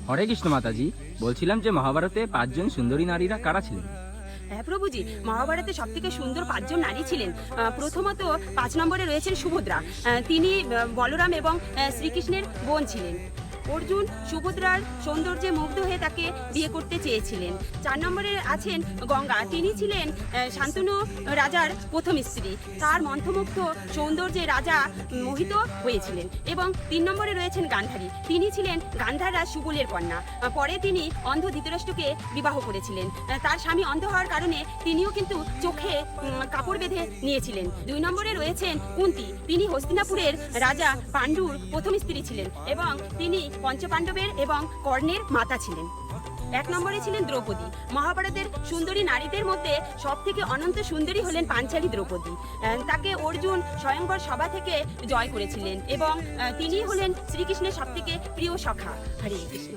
হরে কৃষ্ণ মাতাজি, বলছিলাম যে মহাভারতে 5জন সুন্দরী নারীরা কারা ছিলেন? হ্যাঁ প্রভুজি, মহাভারতে সব থেকে সুন্দর 5জন নারী ছিলেন। প্রথমত 5 নম্বরে রয়েছেন সুভদ্রা। তিনি বলরাম এবং শ্রীকৃষ্ণের বোন ছিলেন। অর্জুন সুভদ্রার সৌন্দর্যে মুগ্ধ হয়ে তাকে বিয়ে করতে চেয়েছিলেন। 4 নম্বরে আছেন গঙ্গা। তিনি ছিলেন শান্তনু রাজার প্রথম স্ত্রী। তার মন্থমুগ্ধ সৌন্দর্যে রাজা মোহিত হয়েছিলেন। এবং 3 নম্বরে রয়েছেন গান্ধারী। তিনি ছিলেন গান্ধার রাজ সুবলের কন্যা। পরে তিনি অন্ধ ধৃতরাষ্ট্রকে বিবাহ করেছিলেন। তার স্বামী অন্ধ হওয়ার কারণে তিনিও কিন্তু চোখে কাপড় বেঁধে নিয়েছিলেন। 2 নম্বরে রয়েছেন কুন্তী। তিনি হস্তিনাপুরের রাজা পাণ্ডুর প্রথম স্ত্রী ছিলেন এবং তিনি পঞ্চপাণ্ডবের এবং কর্ণের মাতা ছিলেন। 1 নম্বরে ছিলেন দ্রৌপদী। মহাভারতের সুন্দরী নারীদের মধ্যে সব থেকে অনন্ত সুন্দরী হলেন পাঞ্চালী দ্রৌপদী। তাকে অর্জুন স্বয়ংবর সভা থেকে জয় করেছিলেন এবং তিনি হলেন শ্রীকৃষ্ণের সব থেকে প্রিয় সখা। হরে কৃষ্ণ।